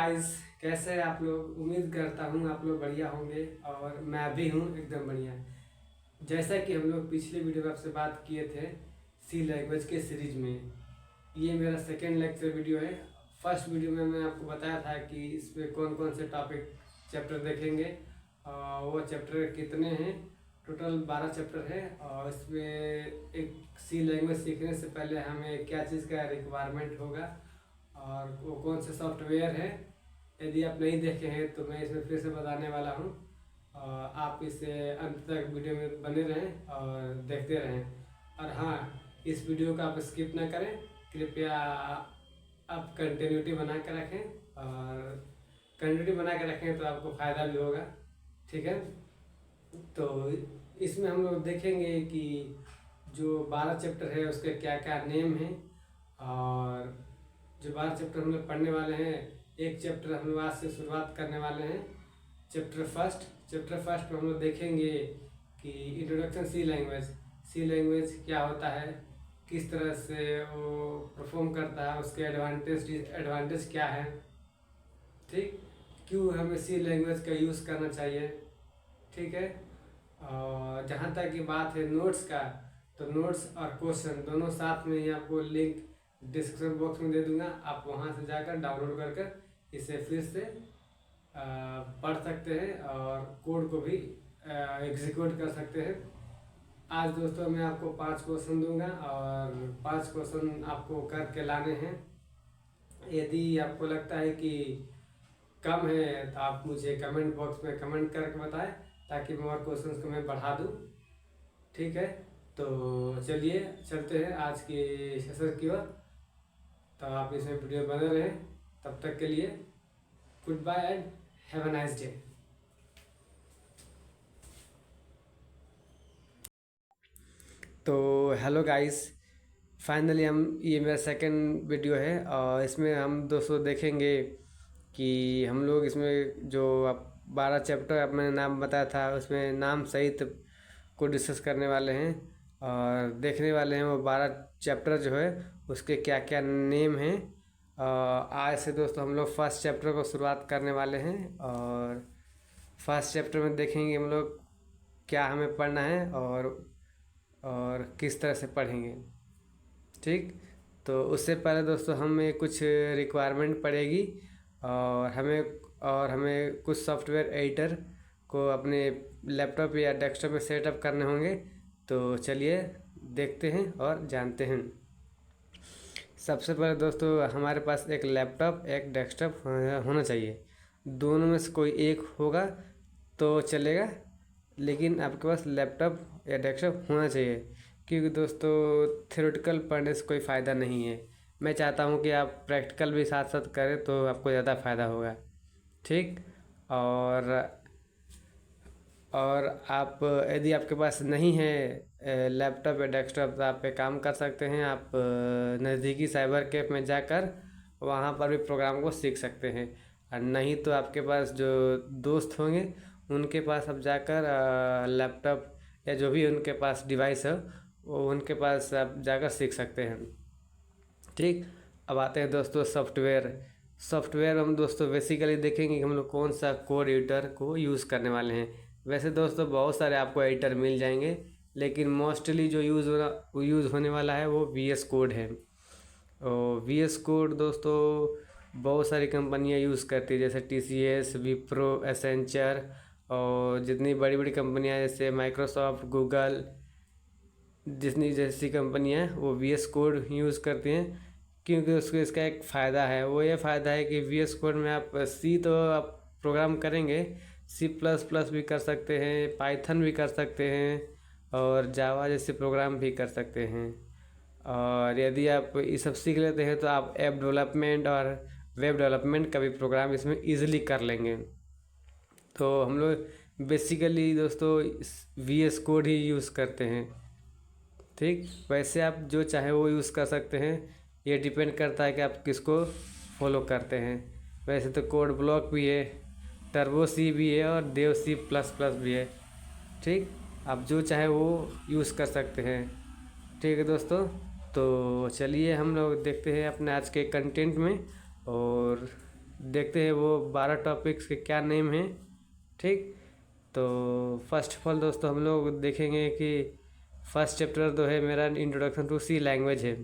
Guys, कैसे हैं आप लोग। उम्मीद करता हूँ आप लोग बढ़िया होंगे और मैं भी हूँ एकदम बढ़िया। जैसा कि हम लोग पिछले वीडियो में आपसे बात किए थे सी लैंग्वेज के सीरीज में, ये मेरा सेकेंड लेक्चर वीडियो है। फर्स्ट वीडियो में मैं आपको बताया था कि इसमें कौन कौन से टॉपिक चैप्टर देखेंगे और वो चैप्टर कितने हैं। टोटल 12 चैप्टर है और इसमें एक सी लैंग्वेज सीखने से पहले हमें क्या चीज़ का रिक्वायरमेंट होगा और वो कौन से सॉफ्टवेयर है। यदि आप नहीं देखे हैं तो मैं इसमें फिर से बताने वाला हूँ। आप इसे अंत तक वीडियो में बने रहें और देखते रहें। और हाँ, इस वीडियो को आप स्किप ना करें, कृपया आप कंटिन्यूटी बना कर रखें और कंटिन्यूटी बना कर रखें तो आपको फ़ायदा भी होगा। ठीक है, तो इसमें हम लोग देखेंगे कि जो 12 चैप्टर है उसके क्या क्या नेम है। और जो 12 चैप्टर हम लोग पढ़ने वाले हैं, एक चैप्टर हम लोग आज से शुरुआत करने वाले हैं। चैप्टर फर्स्ट में हम लोग देखेंगे कि इंट्रोडक्शन सी लैंग्वेज क्या होता है, किस तरह से वो परफॉर्म करता है, उसके एडवांटेज क्या है। ठीक, क्यों हमें सी लैंग्वेज का यूज़ करना चाहिए। ठीक है, और जहाँ तक की बात है नोट्स का, तो नोट्स और क्वेश्चन दोनों साथ में ही आपको लिंक डिस्क्रिप्शन बॉक्स में दे दूंगा। आप वहाँ से जाकर डाउनलोड कर इसे फिर से पढ़ सकते हैं और कोड को भी एग्जीक्यूट कर सकते हैं। आज दोस्तों मैं आपको 5 क्वेश्चन दूंगा और 5 क्वेश्चन आपको करके लाने हैं। यदि आपको लगता है कि कम है तो आप मुझे कमेंट बॉक्स में कमेंट करके बताएं ताकि मैं और क्वेश्चंस को मैं बढ़ा दूं। ठीक है, तो चलिए चलते हैं आज की सेशन की ओर। तो आप इसमें वीडियो बने रहें। तब तक के लिए good bye and have a nice day. तो हेलो गाइस, फाइनली ये मेरा सेकंड वीडियो है और इसमें हम दोस्तों देखेंगे कि हम लोग इसमें जो आप 12 चैप्टर अब मैंने नाम बताया था उसमें नाम सहित को डिस्कस करने वाले हैं और देखने वाले हैं वो 12 चैप्टर जो है उसके क्या क्या नेम हैं। आज से दोस्तों हम लोग फर्स्ट चैप्टर को शुरुआत करने वाले हैं और फर्स्ट चैप्टर में देखेंगे हम लोग क्या हमें पढ़ना है और किस तरह से पढ़ेंगे। ठीक, तो उससे पहले दोस्तों हमें कुछ रिक्वायरमेंट पड़ेगी और हमें कुछ सॉफ्टवेयर एडिटर को अपने लैपटॉप या डेस्कटॉप में सेटअप करने होंगे। तो चलिए देखते हैं और जानते हैं। सबसे पहले दोस्तों हमारे पास एक लैपटॉप एक डेस्कटॉप होना चाहिए। दोनों में से कोई एक होगा तो चलेगा, लेकिन आपके पास लैपटॉप या डेस्कटॉप होना चाहिए, क्योंकि दोस्तों थ्योरेटिकल पढ़ने से कोई फ़ायदा नहीं है। मैं चाहता हूँ कि आप प्रैक्टिकल भी साथ साथ करें तो आपको ज़्यादा फ़ायदा होगा। ठीक, और और आप यदि आपके पास नहीं है लैपटॉप या डेस्कटॉप तो आप एक काम कर सकते हैं। आप नज़दीकी साइबर कैफ़े में जाकर वहाँ पर भी प्रोग्राम को सीख सकते हैं। और नहीं तो आपके पास जो दोस्त होंगे उनके पास आप जाकर लैपटॉप या जो भी उनके पास डिवाइस है वो उनके पास आप जाकर सीख सकते हैं। ठीक, अब आते हैं दोस्तों सॉफ्टवेयर हम दोस्तों बेसिकली देखेंगे कि हम लोग कौन सा कोड एडिटर को यूज़ करने वाले हैं। वैसे दोस्तों बहुत सारे आपको एडिटर मिल जाएंगे, लेकिन मोस्टली जो यूज़ होने वाला है वो VS कोड है। और VS कोड दोस्तों बहुत सारी कंपनियां यूज़ करती है, जैसे TCS, विप्रो, एसेंचर और जितनी बड़ी बड़ी कंपनियां जैसे माइक्रोसॉफ्ट, गूगल, जितनी जैसी कंपनियां हैं वो VS कोड यूज़ करती हैं। क्योंकि उसको इसका एक फ़ायदा है, वो ये फ़ायदा है कि VS कोड में आप तो आप प्रोग्राम करेंगे, C++ भी कर सकते हैं, पाइथन भी कर सकते हैं और जावा जैसे प्रोग्राम भी कर सकते हैं। और यदि आप ये सब सीख लेते हैं तो आप ऐप डेवलपमेंट और वेब डेवलपमेंट का भी प्रोग्राम इसमें ईजिली कर लेंगे। तो हम लोग बेसिकली दोस्तों VS कोड ही यूज़ करते हैं। ठीक, वैसे आप जो चाहे वो यूज़ कर सकते हैं, ये डिपेंड करता है कि आप किसको फॉलो करते हैं। वैसे तो कोड ब्लॉक भी है, टर्बो सी भी है और देव C++ भी है। ठीक, आप जो चाहे वो यूज़ कर सकते हैं। ठीक है दोस्तों, तो चलिए हम लोग देखते हैं अपने आज के कंटेंट में। और देखते हैं वो 12 टॉपिक्स के क्या नेम हैं। ठीक, तो फर्स्ट ऑफ ऑल दोस्तों हम लोग देखेंगे कि फर्स्ट चैप्टर तो है मेरा इंट्रोडक्शन टू सी लैंग्वेज है।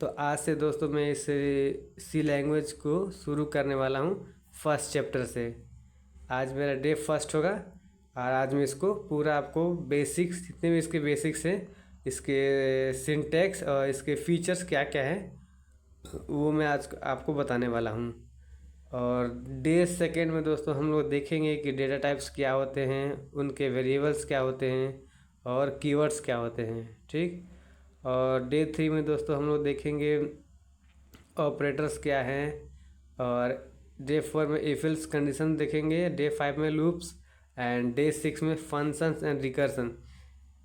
तो आज से दोस्तों मैं इस सी लैंग्वेज को शुरू करने वाला हूँ फर्स्ट चैप्टर से। आज मेरा डे फर्स्ट होगा और आज मैं इसको पूरा आपको बेसिक्स जितने भी इसके बेसिक्स हैं, इसके सिंटैक्स और इसके फीचर्स क्या क्या हैं वो मैं आज आपको बताने वाला हूँ। और डे सेकेंड में दोस्तों हम लोग देखेंगे कि डेटा टाइप्स क्या होते हैं, उनके वेरिएबल्स क्या होते हैं और कीवर्ड्स क्या होते हैं। ठीक, और डे थ्री में दोस्तों हम लोग देखेंगे ऑपरेटर्स क्या हैं, और डे फोर में इफ एल्स कंडीशन देखेंगे, डे फाइव में लूप्स एंड डे सिक्स में फंक्शंस एंड रिकर्सन।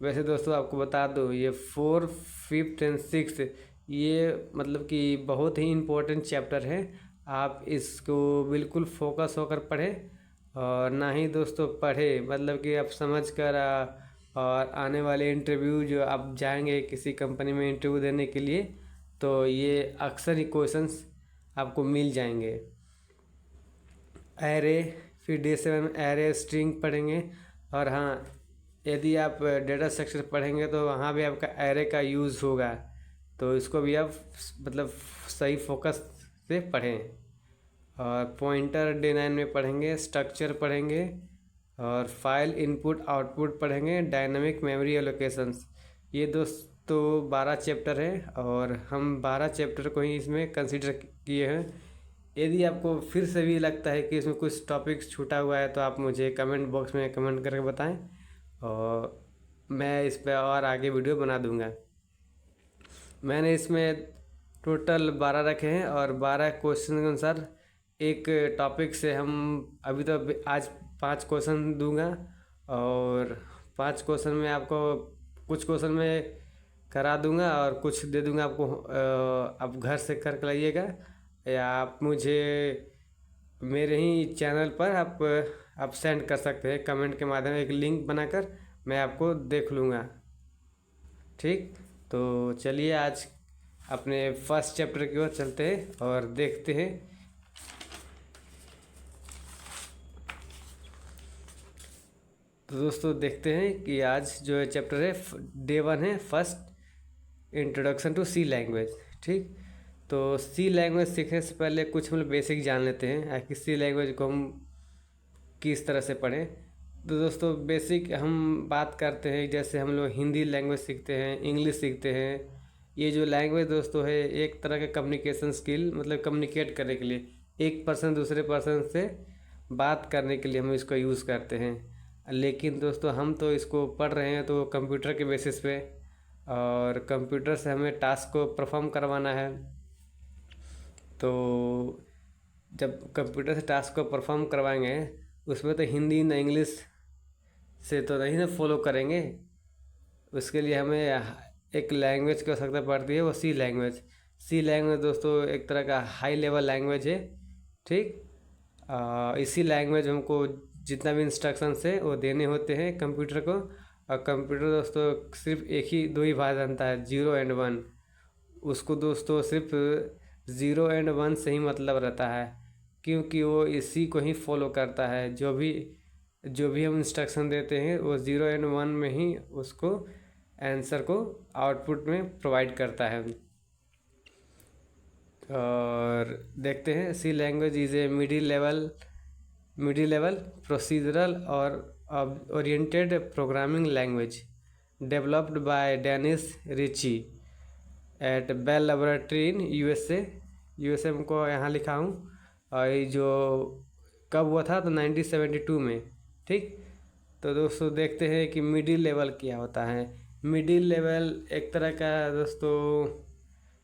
वैसे दोस्तों आपको बता दूँ ये फोर फिफ्थ एंड सिक्स ये मतलब कि बहुत ही इम्पोर्टेंट चैप्टर है। आप इसको बिल्कुल फोकस होकर पढ़ें और ना ही दोस्तों पढ़े मतलब कि आप समझ कर और आने वाले इंटरव्यू जो आप जाएंगे किसी कंपनी में इंटरव्यू देने के लिए, तो ये अक्सर ही क्वेश्चंस आपको मिल जाएंगे। एरे, फिर डे सेवन में एरे स्ट्रिंग पढ़ेंगे। और हाँ, यदि आप डेटा स्ट्रक्चर पढ़ेंगे तो वहाँ भी आपका एरे का यूज़ होगा, तो इसको भी आप मतलब सही फोकस से पढ़ें। और पॉइंटर डे नाइन में पढ़ेंगे, स्ट्रक्चर पढ़ेंगे और फाइल इनपुट आउटपुट पढ़ेंगे, डायनामिक मेमोरी एलोकेशंस। ये दोस्तों 12 चैप्टर है और हम 12 चैप्टर को ही इसमें कंसिडर किए हैं। यदि आपको फिर से भी लगता है कि इसमें कुछ टॉपिक्स छूटा हुआ है तो आप मुझे कमेंट बॉक्स में कमेंट करके बताएं और मैं इस पर और आगे वीडियो बना दूंगा। मैंने इसमें टोटल 12 रखे हैं और 12 क्वेश्चन के अनुसार एक टॉपिक से हम अभी तो आज 5 क्वेश्चन दूंगा और 5 क्वेश्चन में आपको कुछ क्वेश्चन में करा दूंगा और कुछ दे दूंगा आपको, आप घर से करके लाइएगा या आप मुझे मेरे ही चैनल पर आप सेंड कर सकते हैं कमेंट के माध्यम एक लिंक बनाकर, मैं आपको देख लूँगा। ठीक, तो चलिए आज अपने फर्स्ट चैप्टर की ओर चलते हैं और देखते हैं। तो दोस्तों देखते हैं कि आज जो है चैप्टर है डे वन है first introduction to C language. ठीक, तो सी लैंग्वेज सीखने से पहले कुछ हम लोग बेसिक जान लेते हैं कि सी लैंग्वेज को हम किस तरह से पढ़ें। तो दोस्तों बेसिक हम बात करते हैं, जैसे हम लोग हिंदी लैंग्वेज सीखते हैं, इंग्लिश सीखते हैं। ये जो लैंग्वेज दोस्तों है एक तरह का कम्युनिकेशन स्किल, मतलब कम्युनिकेट करने के लिए, एक पर्सन दूसरे पर्सन से बात करने के लिए हम इसको यूज़ करते हैं। लेकिन दोस्तों हम तो इसको पढ़ रहे हैं तो कंप्यूटर के बेसिस पे, और कंप्यूटर से हमें टास्क को परफॉर्म करवाना है। तो जब कंप्यूटर से टास्क को परफॉर्म करवाएंगे उसमें तो हिंदी ना इंग्लिश से तो नहीं ना फॉलो करेंगे, उसके लिए हमें एक लैंग्वेज की आवश्यकता पड़ती है, वो सी लैंग्वेज। सी लैंग्वेज दोस्तों एक तरह का हाई लेवल लैंग्वेज है। ठीक, इसी लैंग्वेज हमको जितना भी इंस्ट्रक्शंस है वो देने होते हैं कंप्यूटर को। और कंप्यूटर दोस्तों सिर्फ एक ही दो ही बात जानता है, 0 एंड 1। उसको दोस्तों सिर्फ 0 एंड 1 से ही मतलब रहता है, क्योंकि वो इसी को ही फॉलो करता है। जो भी हम इंस्ट्रक्शन देते हैं वो 0 एंड 1 में ही उसको आंसर को आउटपुट में प्रोवाइड करता है। और देखते हैं C language is a middle level procedural और oriented programming language developed by Dennis Ritchie at Bell laboratory in USA को यहाँ लिखा हूँ। और ये जो कब हुआ था तो 1972 में। ठीक, तो दोस्तों देखते हैं कि मिडिल लेवल क्या होता है। मिडिल लेवल एक तरह का दोस्तों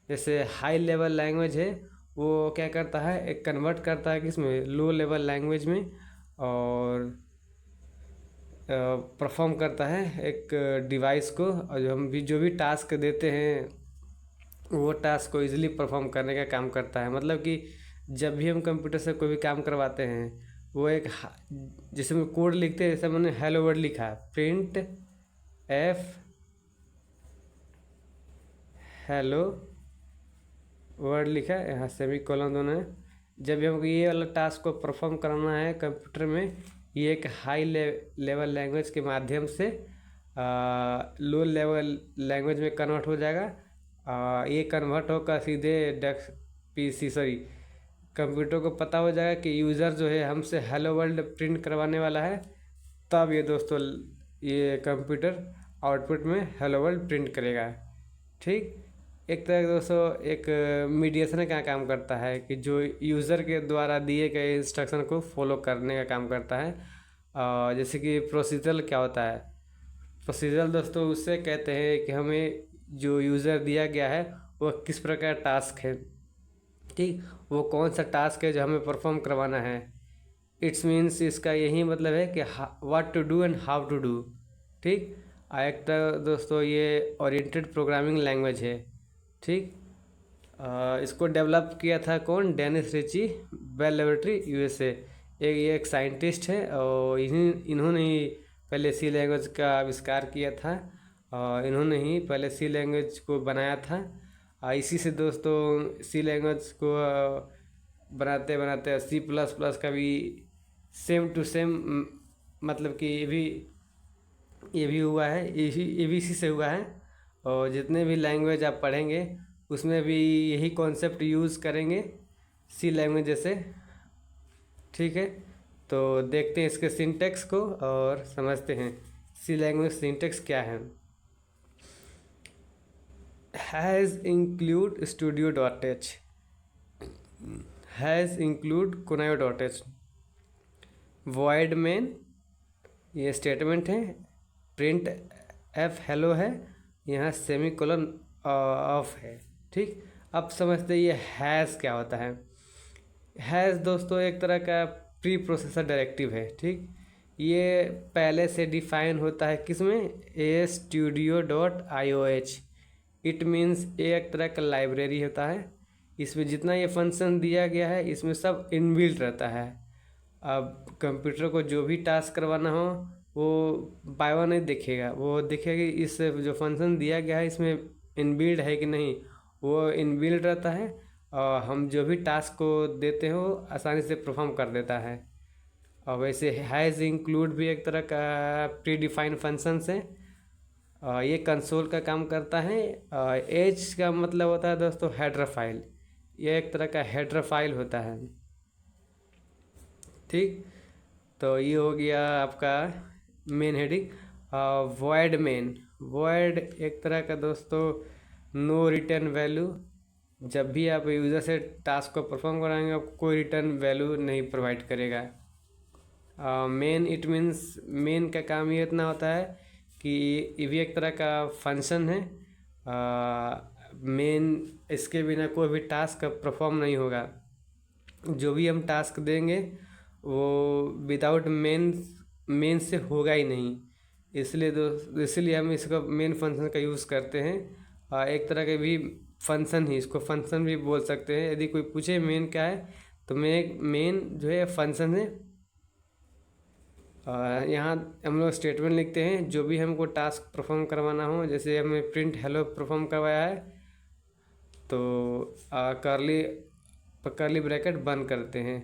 जैसे हाई लेवल लैंग्वेज है, वो क्या करता है, एक कन्वर्ट करता है किसमें, लो लेवल लैंग्वेज में, और परफॉर्म करता है एक डिवाइस को। और जो भी टास्क देते हैं वो टास्क को इजीली परफॉर्म करने का काम करता है। मतलब कि जब भी हम कंप्यूटर से कोई भी काम करवाते हैं, वो एक जैसे में कोड लिखते हैं, जैसे मैंने हेलो वर्ड लिखा, प्रिंट एफ हेलो वर्ड लिखा, यहाँ सेमी कॉलन दोनों है, जब भी हमको ये वाला टास्क को परफॉर्म करना है कंप्यूटर में, ये एक हाई लेवल लैंग्वेज के माध्यम से लो लेवल लैंग्वेज में कन्वर्ट हो जाएगा। ये कन्वर्ट होकर सीधे डेस्क पीसी सॉरी कंप्यूटर को पता हो जाएगा कि यूज़र जो है हमसे हेलो वर्ल्ड प्रिंट करवाने वाला है। तब ये दोस्तों ये कंप्यूटर आउटपुट में हेलो वर्ल्ड प्रिंट करेगा। ठीक, एक तरह दोस्तों एक मीडिएशन का काम करता है कि जो यूज़र के द्वारा दिए गए इंस्ट्रक्शन को फॉलो करने का काम करता है। जैसे कि प्रोसीजरल क्या होता है, प्रोसीजरल दोस्तों उससे कहते हैं कि हमें जो यूज़र दिया गया है वो किस प्रकार टास्क है। ठीक, वो कौन सा टास्क है जो हमें परफॉर्म करवाना है। इट्स मीन्स इसका यही मतलब है कि what to do and how to do. ठीक, एक तरह दोस्तों ये ओरिएंटेड प्रोग्रामिंग लैंग्वेज है। ठीक, इसको डेवलप किया था कौन, Dennis Ritchie, Bell laboratory USA. एक साइंटिस्ट है और इन्होंने ही पहले सी लैंग्वेज का आविष्कार किया था और इन्होंने ही पहले सी लैंग्वेज को बनाया था। इसी से दोस्तों सी लैंग्वेज को बनाते बनाते C++ का भी सेम टू सेम मतलब कि ये भी हुआ है, ये भी इसी से हुआ है। और जितने भी लैंग्वेज आप पढ़ेंगे उसमें भी यही कॉन्सेप्ट यूज़ करेंगे सी लैंग्वेज जैसे। ठीक है, तो देखते हैं इसके सिंटेक्स को और समझते हैं सी लैंग्वेज सिंटेक्स क्या है। Has include studio.h, has include conio.h, void main ये स्टेटमेंट है, प्रिंट एफ हेलो है, यहाँ सेमीकोलन ऑफ है। ठीक, अब समझते हैं ये हैज़ क्या होता है। हैज़ दोस्तों एक तरह का प्री प्रोसेसर डायरेक्टिव है। ठीक, ये पहले से डिफाइन होता है किसमें, studio.ioh। इट मीन्स एक तरह का लाइब्रेरी होता है, इसमें जितना ये फंक्शन दिया गया है इसमें सब इनबिल्ट रहता है। अब कंप्यूटर को जो भी टास्क करवाना हो वो बाय वन नहीं देखेगा, वो देखेगा कि इस जो फंक्शन दिया गया है इसमें इनबिल्ट है कि नहीं, वो इनबिल्ट रहता है और हम जो भी टास्क को देते हो आसानी से परफॉर्म कर देता है। और वैसे हैज़ इंक्लूड भी एक तरह का प्री डिफाइंड फंक्शंस है। ये कंसोल का काम करता है। एच का मतलब होता है दोस्तों हेडर फाइल, ये एक तरह का हेडर फाइल होता है। ठीक, तो ये हो गया आपका main heading. Void main, void एक तरह का दोस्तों नो रिटर्न वैल्यू, जब भी आप यूज़र से टास्क को परफॉर्म कराएंगे आपको कोई रिटर्न वैल्यू नहीं प्रोवाइड करेगा। मेन इट मीन्स मेन का काम ये इतना होता है कि ये भी एक तरह का फंक्शन है। मेन इसके बिना कोई भी टास्क परफॉर्म नहीं होगा, जो भी हम टास्क देंगे वो विदाउट मेन से होगा ही नहीं। इसलिए हम इसका मेन फंक्शन का यूज़ करते हैं। एक तरह के भी फंक्शन ही, इसको फंक्शन भी बोल सकते हैं। यदि कोई पूछे मेन क्या है तो मेन जो है फंक्शन है। यहाँ हम लोग स्टेटमेंट लिखते हैं जो भी हमको टास्क परफॉर्म करवाना हो। जैसे हमें प्रिंट हेलो परफॉर्म करवाया है तो करली ब्रैकेट बंद करते हैं।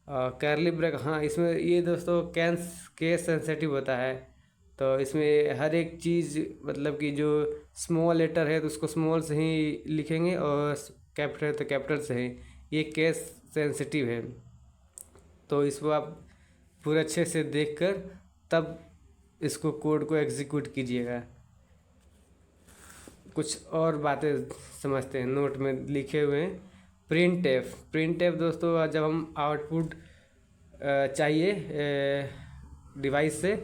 करली ब्रैक, हाँ इसमें ये दोस्तों केस सेंसिटिव होता है, तो इसमें हर एक चीज़ मतलब कि जो स्मॉल लेटर है तो उसको स्मॉल से ही लिखेंगे और कैपिटल है तो कैपिटल से ही। ये केस सेंसिटिव है, तो इसको आप पूरे अच्छे से देखकर तब इसको कोड को एग्जीक्यूट कीजिएगा। कुछ और बातें समझते हैं, नोट में लिखे हुए हैं। प्रिंट एफ दोस्तों जब हम आउटपुट चाहिए डिवाइस से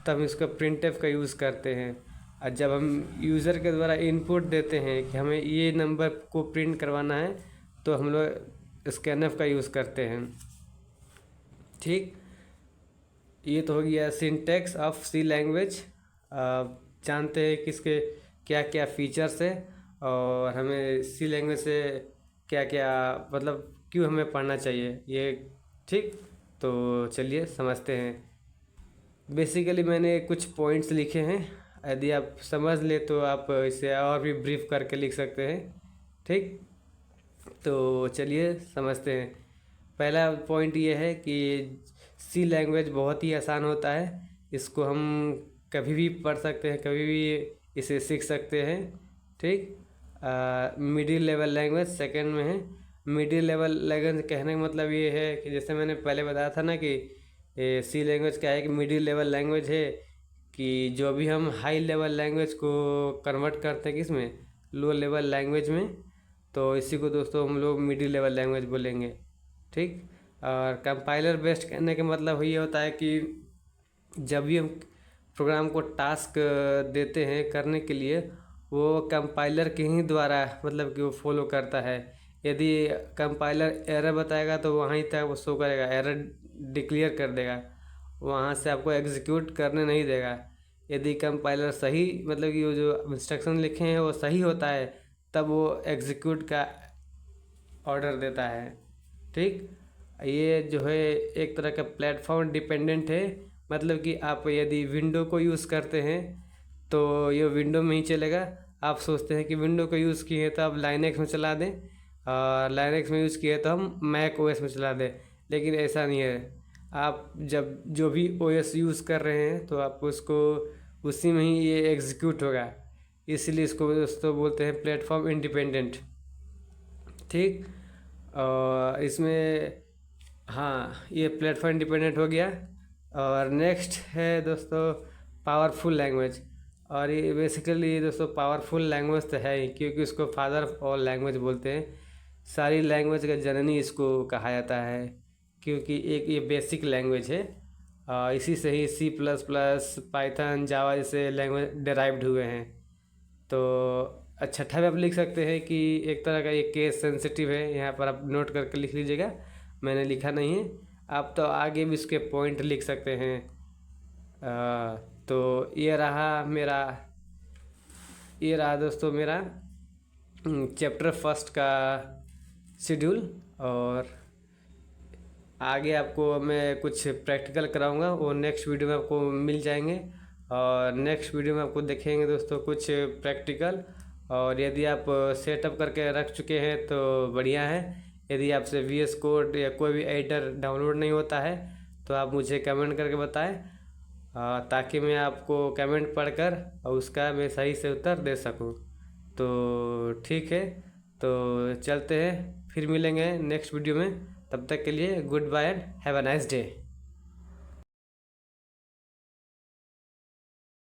तब हम इसका प्रिंट एफ का यूज़ करते हैं। और जब हम यूज़र के द्वारा इनपुट देते हैं कि हमें ये नंबर को प्रिंट करवाना है तो हम लोग स्कैनएफ का यूज़ करते हैं। ठीक, ये तो हो गया सिंटैक्स ऑफ सी लैंग्वेज। जानते हैं कि इसके क्या क्या फीचर्स है और हमें सी लैंग्वेज से क्या क्या मतलब क्यों हमें पढ़ना चाहिए ये। ठीक, तो चलिए समझते हैं। बेसिकली मैंने कुछ पॉइंट्स लिखे हैं, यदि आप समझ ले तो आप इसे और भी ब्रीफ करके लिख सकते हैं। ठीक, तो चलिए समझते हैं। पहला पॉइंट ये है कि सी लैंग्वेज बहुत ही आसान होता है। इसको हम कभी भी पढ़ सकते हैं, कभी भी इसे सीख सकते हैं। ठीक। मिडिल लेवल लैंग्वेज सेकंड में है। मिडिल लेवल लैंग्वेज कहने का मतलब ये है कि जैसे मैंने पहले बताया था ना कि सी लैंग्वेज क्या है कि मिडिल लेवल लैंग्वेज है कि जो भी हम हाई लेवल लैंग्वेज को कन्वर्ट करते हैं किसमें, लो लेवल लैंग्वेज में, तो इसी को दोस्तों हम लोग मिडिल लेवल लैंग्वेज बोलेंगे। ठीक। और कंपाइलर बेस्ड कहने का मतलब ये होता है कि जब भी हम प्रोग्राम को टास्क देते हैं करने के लिए, वो कंपाइलर के ही द्वारा मतलब कि वो फॉलो करता है। यदि कंपाइलर एरर बताएगा तो वहीं तक वो शो करेगा, एरर डिक्लेयर कर देगा, वहाँ से आपको एग्जीक्यूट करने नहीं देगा। यदि कंपाइलर सही मतलब कि वो जो इंस्ट्रक्शन लिखे हैं वो सही होता है, तब वो एग्जीक्यूट का ऑर्डर देता है। ठीक। ये जो है एक तरह का प्लेटफॉर्म डिपेंडेंट है, मतलब कि आप यदि विंडो को यूज़ करते हैं तो ये विंडो में ही चलेगा। आप सोचते हैं कि विंडो को यूज़ किए तो आप लाइनेक्स में चला दें, और लाइनेक्स में यूज़ किए तो हम मैक ओएस में चला दें, लेकिन ऐसा नहीं है। आप जब जो भी ओएस यूज़ कर रहे हैं तो आप उसको उसी में ही ये एग्जीक्यूट होगा, इसलिए इसको दोस्तों बोलते हैं प्लेटफॉर्म इंडिपेंडेंट। ठीक। और इसमें हाँ, ये प्लेटफॉर्म इंडिपेंडेंट हो गया। और नेक्स्ट है दोस्तों पावरफुल लैंग्वेज। और ये बेसिकली दोस्तों पावरफुल लैंग्वेज तो है ही, क्योंकि इसको फादर ऑफ ऑल लैंग्वेज बोलते हैं। सारी लैंग्वेज का जननी इसको कहा जाता है, क्योंकि एक ये बेसिक लैंग्वेज है। इसी से ही सी प्लस प्लस, पाइथन, जावा जैसे लैंग्वेज डिराइव्ड हुए हैं। तो छठा में आप लिख सकते हैं कि एक तरह का ये केस सेंसिटिव है, यहाँ पर आप नोट करके लिख लीजिएगा, मैंने लिखा नहीं है। आप तो आगे भी इसके पॉइंट लिख सकते हैं। तो ये रहा दोस्तों मेरा चैप्टर फर्स्ट का शेड्यूल। और आगे आपको मैं कुछ प्रैक्टिकल कराऊंगा, वो नेक्स्ट वीडियो में आपको मिल जाएंगे। और नेक्स्ट वीडियो में आपको देखेंगे दोस्तों कुछ प्रैक्टिकल। और यदि आप सेटअप करके रख चुके हैं तो बढ़िया है। यदि आपसे VS कोड या कोई भी एडिटर डाउनलोड नहीं होता है तो आप मुझे कमेंट करके बताएं, ताकि मैं आपको कमेंट पढ़कर और उसका मैं सही से उत्तर दे सकूं। तो ठीक है, तो चलते हैं, फिर मिलेंगे नेक्स्ट वीडियो में। तब तक के लिए good bye and have a nice day.